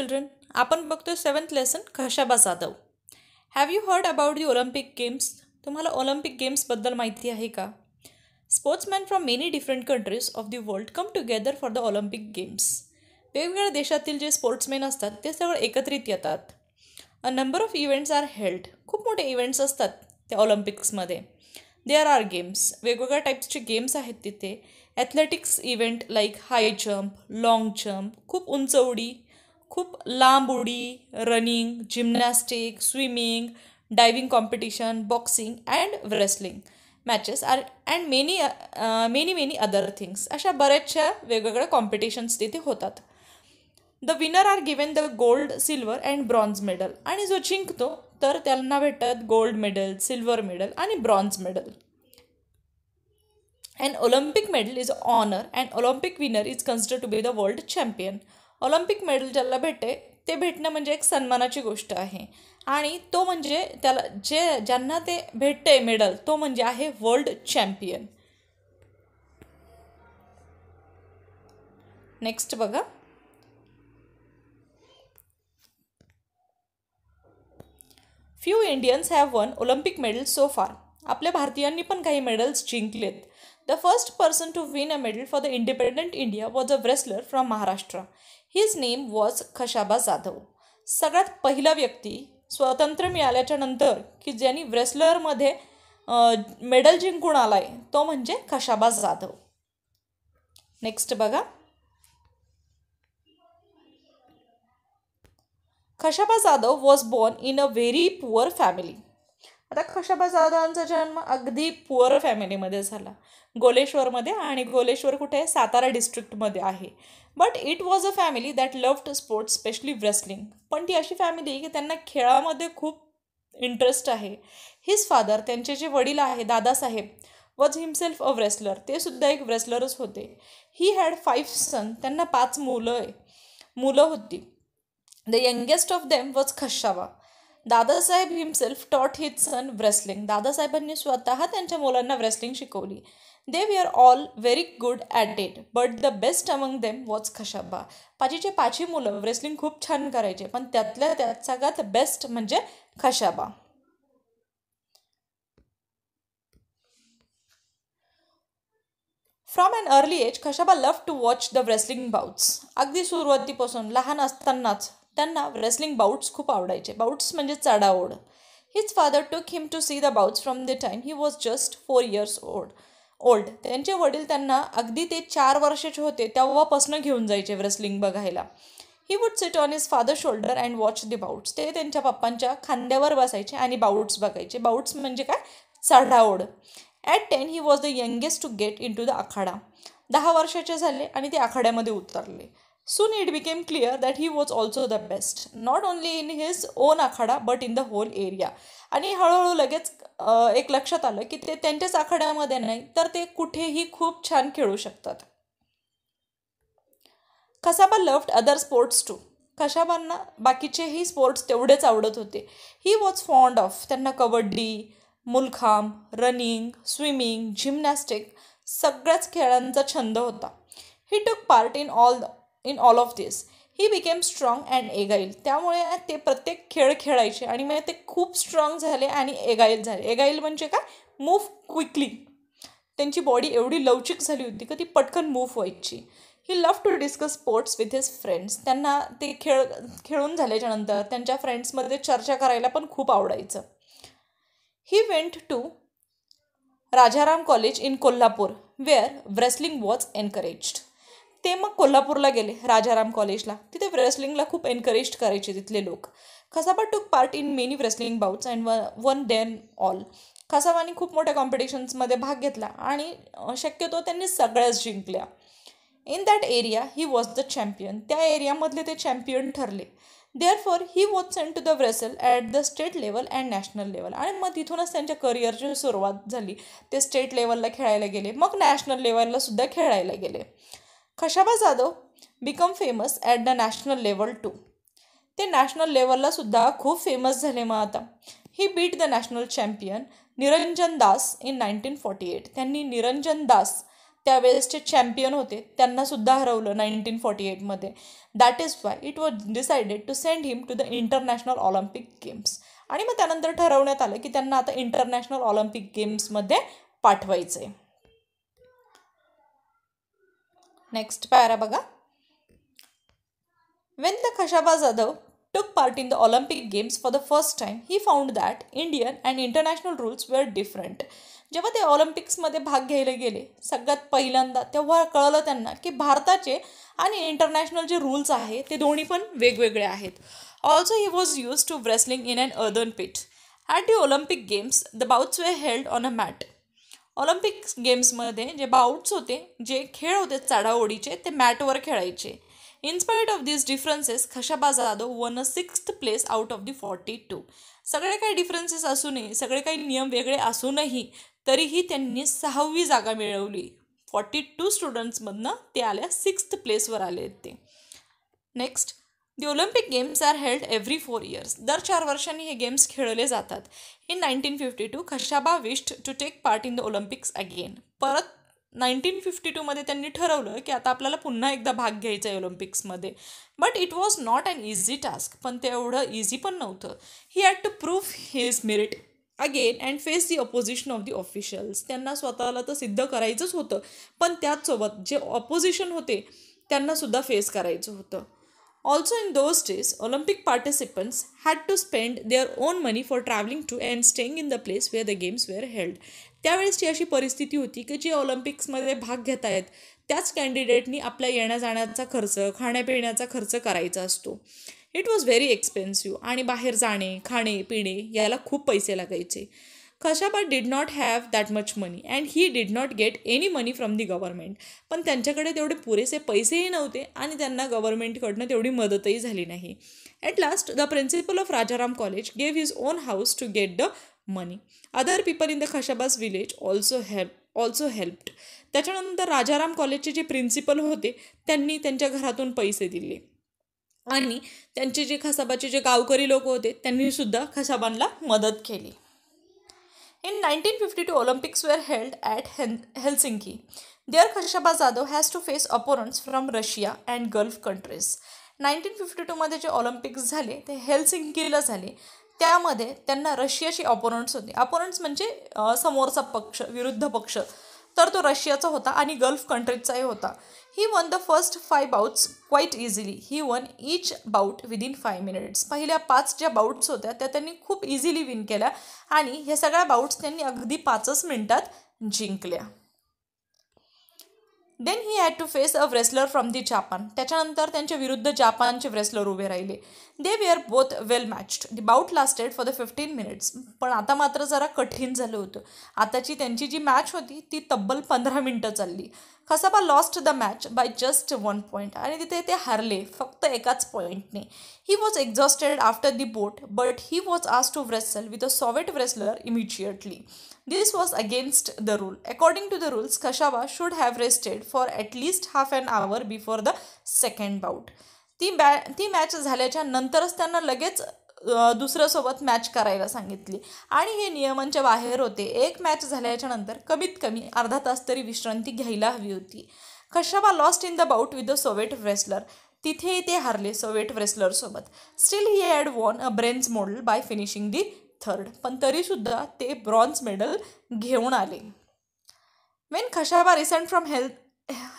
Children, आपण बघतोय 7th lesson Khashaba Jadhav. Have you heard about the Olympic games? तुम्हाला Olympic गेम्सबद्दल माहिती आहे का? Sportsman from many different countries of the world come together for the Olympic games. वेगवेगळ्या देशातील जे स्पोर्ट्समॅन असतात ते सगळे एकत्रित येतात. A number of events are held. खूप मोठे इव्हेंट्स असतात त्या ऑलिम्पिक्समध्ये. There R games. वेगवेगळ्या टाईप्सचे गेम्स आहेत तिथे. Athletics event like high jump, long jump, खूप उंच उडी, खूप लांब उडी, running, gymnastic, swimming, diving competition, boxing and wrestling matches are and many other things. अशा बऱ्याचशा वेगवेगळ्या कॉम्पिटिशन्स तिथे होतात. The winner are given the gold, silver and bronze medal. आणि जो जिंकतो तर त्यांना भेटतात गोल्ड मेडल, सिल्वर मेडल आणि bronze medal. An Olympic medal is an honor and Olympic winner is considered to be the world champion. Olympic medal ज्याला भेटते ते भेटणं म्हणजे एक सन्मानाची गोष्ट आहे आणि तो म्हणजे त्याला ज्यांना ते भेटते मेडल तो म्हणजे आहे वर्ल्ड चॅम्पियन. नेक्स्ट बघा. Few Indians have one Olympic medal so फार. आपल्या भारतीयांनी पण काही medals जिंकलेत. The first person to win a medal for the independent India was a wrestler from Maharashtra. His name was Khashaba Jadhav. सगळ्यात पहिला व्यक्ती स्वातंत्र्य मिळाल्याच्या नंतर की ज्यांनी रेसलरमध्ये मेडल जिंकून आलाय तो म्हणजे खशाबा जाधव. नेक्स्ट बघा. Khashaba Jadhav was born in a very poor family. आता खशाबा जाधवांचा जन्म अगदी पुअर फॅमिलीमध्ये झाला, गोलेश्वरमध्ये. आणि गोलेश्वर कुठे आहे? सातारा डिस्ट्रिक्टमध्ये आहे. But it was a family that loved sports, specially wrestling. पण ती अशी फॅमिली की त्यांना खेळामध्ये खूप इंटरेस्ट आहे. हिज फादर, त्यांचे जे वडील आहे Dadasaheb, was himself a wrestler. ते सुद्धा एक रेसलरच होते. He had 5 son. त्यांना 5 मुलं होती. The youngest of them was Khashaba. Dadasaheb himself taught his son wrestling. दादासाहेबांनी स्वतः त्यांच्या मुलांना रेसलिंग शिकवली. They were all very good at it but the best among them was Khashaba. पाचीचे 5ही मुलं रेसलिंग खूप छान करायचे पण त्यातल्या त्यात सगळ्यात बेस्ट म्हणजे Khashaba. From an early age Khashaba love to watch the wrestling bouts. अगदी सुरुवातीपासून लहान असतानाच त्यांना रेसलिंग बाउट्स खूप आवडायचे. बाउट्स म्हणजे चढाओढ. His father took him to see the bouts from the time he was just 4 years old. त्यांचे वडील त्यांना अगदी ते 4 वर्षाचे होते तेव्हापासून घेऊन जायचे रेसलिंग बघायला. He would sit on his father shoulder and watch the bouts. ते त्यांच्या पप्पांच्या खांद्यावर बसायचे आणि बाउट्स बघायचे. बाउट्स म्हणजे काय? चढाओढ. At 10 he was the youngest to get in to the akhada. 10 वर्षाचे झाले आणि ते आखाड्यामध्ये उतरले. Soon it became clear that he was also the best, not only in his own Akhada but in the whole area. आणि हळूहळू लगेच एक लक्षात आलं की ते त्यांच्याच आखाड्यामध्ये नाही तर ते कुठेही खूप छान खेळू शकतात. Khashaba loved other sports too. खशाबांना बाकीचेही स्पोर्ट्स तेवढेच आवडत होते. He was fond of. त्यांना kabaddi, mallakhamb, running, swimming, gymnastic सगळ्याच खेळांचा छंद होता. He took part in all of this. He became strong and agile. त्यामुळे ते प्रत्येक खेळ खेळायचे आणि मग ते खूप स्ट्रॉंग झाले आणि एगाईल झाले. एगाईल म्हणजे काय? Move quickly. त्यांची बॉडी एवढी लवचिक झाली होती की ती पटकन मूव्ह व्हायची. He love to discuss sports with his friends. त्यांना ते खेळून झाल्याच्या नंतर त्यांच्या फ्रेंड्समध्ये चर्चा करायला पण खूप आवडायचं. He went to Rajaram College in Kolhapur where wrestling was encouraged. ते मग कोल्हापूरला गेले राजाराम कॉलेजला. तिथे रेसलिंगला खूप एनकरेज करायचे तिथले लोक. Khashaba took part in many wrestling bouts and won them all. खशाबाने खूप मोठ्या कॉम्पिटिशन्समध्ये भाग घेतला आणि शक्यतो त्यांनी सगळ्याच जिंकल्या. In that area he was the champion. त्या एरियामधले ते चॅम्पियन ठरले. Therefore he was sent to the wrestle at the state level and national level. आणि मग तिथूनच त्यांच्या करिअरची सुरुवात झाली. ते स्टेट लेवलला खेळायला गेले, मग नॅशनल लेवलला सुद्धा खेळायला गेले. Khashaba Jadhav become famous at the national level too. ते नॅशनल लेवलला सुद्धा खूप फेमस झाले. मग आता he beat the national champion Niranjan Das in 1948. त्यांनी निरंजन दास त्यावेळेसचे चॅम्पियन होते त्यांनासुद्धा हरवलं 1948मध्ये. That is why it was decided to send him to the international Olympic games. आणि मग त्यानंतर ठरवण्यात आलं की त्यांना आता इंटरनॅशनल ऑलिम्पिक गेम्समध्ये पाठवायचं आहे. नेक्स्ट पॅरा बघा. When the Khashaba Jadhav took part in the Olympic Games for the first time, he found that Indian and international rules were different. जेव्हा ते ऑलिम्पिक्समध्ये भाग घ्यायला गेले सगळ्यात पहिल्यांदा तेव्हा कळलं त्यांना की भारताचे आणि इंटरनॅशनल जे रूल्स आहे ते दोन्ही पण वेगवेगळे आहेत. Also he was use to wrestling in an earthen pit. At the Olympic games the bouts were held on a mat. Olympic गेम्समध्ये जे बाउट्स होते, जे खेळ होते चढाओढीचे, ते मॅटवर खेळायचे. In spite of these differences, Khashaba Jadhav won a 6th place out of the 42. सगळे काही डिफरन्सेस असूनही, सगळे काही नियम वेगळे असूनही तरीही त्यांनी 6वी जागा मिळवली. 42 स्टुडंट्समधनं ते आल्या 6th प्लेसवर आले ते. Next, the Olympic games are held every 4 years. दर 4 वर्षांनी हे गेम्स खेळले जातात. In 1952 Khashaba wished to take part in the Olympics again. परत 1952मध्ये त्यांनी ठरवलं की आता आपल्याला पुन्हा एकदा भाग घ्यायचा आहे ऑलिम्पिक्समध्ये. But it was not an easy task. पण ते एवढं इझी पण नव्हतं. He had to prove his merit again and face the opposition of the officials. त्यांना स्वतःला तर सिद्ध करायचंच होतं, पण त्याचसोबत जे ऑपोजिशन होते त्यांनासुद्धा फेस करायचं होतं. Also in those days, Olympic participants had to spend their own money for traveling to and staying in the place where the games were held. त्यावेळेसची अशी परिस्थिती होती की जे ऑलिम्पिक्समध्ये भाग घेत आहेत त्याच कॅन्डिडेटनी आपल्या येण्या जाण्याचा खर्च, खाण्यापिण्याचा खर्च करायचा असतो. इट वॉज व्हेरी एक्सपेन्सिव्ह आणि बाहेर जाणे, खाणे, पिणे याला खूप पैसे लागायचे. Khashaba did not have that much money and he did not get any money from the government. पण त्यांच्याकडे तेवढे पुरेसे पैसेही नव्हते आणि त्यांना गव्हर्नमेंटकडनं तेवढी मदतही झाली नाही. At last the principal of Rajaram college gave his own house to get the money. Other people in the Khashaba's village also helped. त्याच्यानंतर राजाराम कॉलेजचे जे प्रिन्सिपल होते त्यांनी त्यांच्या घरातून पैसे दिले आणि त्यांचे जे खशाबाचे जे गावकरी लोक होते त्यांनीसुद्धा खशाबांना मदत केली. In 1952, Olympics were held at Helsinki. There, Khashaba Jadhav has to face opponents from Russia and Gulf countries. 1952मध्ये जे ऑलिम्पिक्स झाले ते हेल्सिंकीला झाले. त्यामध्ये त्यांना रशियाचे ऑपोनंट्स होते. ऑपोनंट्स म्हणजे समोरचा पक्ष, विरुद्ध पक्ष, तर तो रशियाचा होता आणि गल्फ कंट्रीजचाही होता. He won the first 5 bouts quite easily. He won each bout within 5 minutes. पहिल्या 5 ज्या बाउट्स होत्या त्या त्यांनी खूप इझिली विन केल्या आणि ह्या सगळ्या बाउट्स त्यांनी अगदी 5च मिनिटात जिंकल्या. Then he had to face a wrestler from the Japan. त्याच्यानंतर त्यांच्या विरुद्ध जापानचे रेसलर उभे राहिले. They were both well matched. The bout lasted for the 15 minutes. पण आता मात्र जरा कठीण झालं होतं. आताची त्यांची जी मॅच होती ती तब्बल 15 मिनिटं चालली. Khashaba lost the match by just 1 point आणि तिथे ते हारले फक्त एकाच पॉईंटने. He was exhausted after the bout but he was asked to wrestle with a Soviet wrestler immediately. This was against the rule. According to the rules, Khashaba should have rested for at least half an hour before the second bout. ती match झाल्याच्या नंतरच त्यांना लगेच दुसऱ्यासोबत match करायला सांगितली आणि हे नियमांच्या बाहेर होते. एक मॅच झाल्याच्या नंतर कमीत कमी अर्धा तास तरी विश्रांती घ्यायला हवी होती. Khashaba lost in the bout with the Soviet wrestler. तिथेही ते हारले सोवियत रेसलरसोबत. Still he had won a bronze medal by finishing the 3rd. पण तरीसुद्धा ते ब्रॉन्झ मेडल घेऊन आले. When Khashaba returned from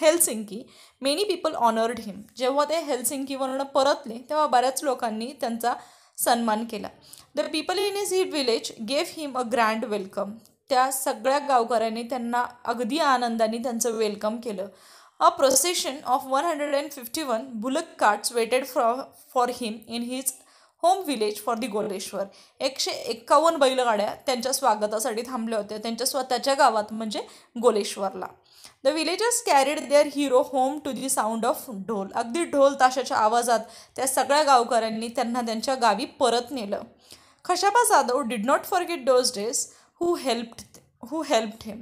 Helsinki many people honoured him. जेव्हा ते हेल्सिंकीवरून परतले तेव्हा बऱ्याच लोकांनी त्यांचा सन्मान केला. The people in his village gave him a grand welcome. त्या सगळ्या गावकऱ्यांनी त्यांना अगदी आनंदाने त्यांचं वेलकम केलं. A procession of 151 bullock carts waited for him in his home village for the Goleshwar. 151 बैलगाड्या त्यांच्या स्वागतासाठी थांबल्या होत्या त्यांच्या स्वतःच्या गावात म्हणजे गोलेश्वरला. The villagers carried their hero home to the sound of dhol. अगदी ढोल ताशाच्या आवाजात त्या सगळ्या गावकऱ्यांनी त्यांना त्यांच्या गावी परत नेलं. Khashaba Jadhav did not forget those days who helped him.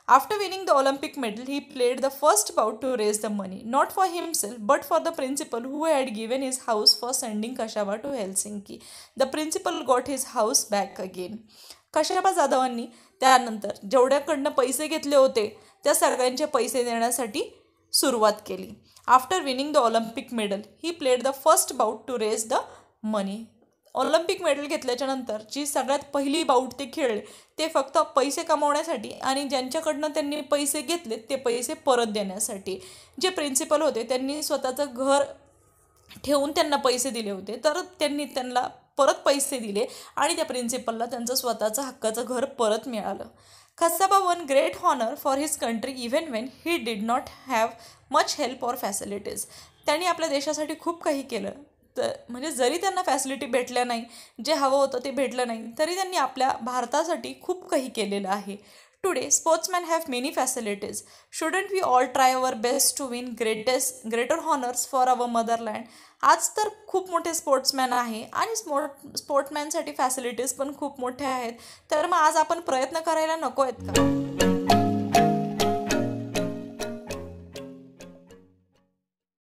After winning the Olympic medal, he played the first bout to raise the money, not for himself, but for the principal who had given his house for sending Khashaba to Helsinki. The principal got his house back again. कशाबा जाधवांनी त्यानंतर जेवढ्याकडनं पैसे घेतले होते त्या सगळ्यांचे पैसे देण्यासाठी सुरुवात केली. After winning the Olympic medal he played the first bout to raise the money. Olympic medal घेतल्याच्या नंतर जी सगळ्यात पहिली बाउट ते खेळले ते फक्त पैसे कमवण्यासाठी आणि ज्यांच्याकडनं त्यांनी पैसे घेतले ते पैसे परत देण्यासाठी. जे प्रिन्सिपल होते त्यांनी स्वतःचं घर ठेवून त्यांना पैसे दिले होते, तर त्यांनी त्यांना परत पैसे दिले आणि त्या प्रिन्सिपलला त्यांचं स्वतःचं हक्काचं घर परत मिळालं. Khashaba won great honour for his country even when he did not have much help or facilities. त्यांनी आपल्या देशासाठी खूप काही केलं. तर म्हणजे जरी त्यांना फॅसिलिटी भेटल्या नाही, जे हवं होतं ते भेटलं नाही, तरी त्यांनी आपल्या भारतासाठी खूप काही केलेलं आहे. Today sportsman have many facilities. Shouldn't we all try our best to win greater honours for our motherland. आज तर खूप मोठे स्पोर्ट्समॅन आहे आणि स्पोर्ट्समॅनसाठी फॅसिलिटीज पण खूप मोठ्या आहेत. तर मग आज आपण प्रयत्न करायला नको आहेत का?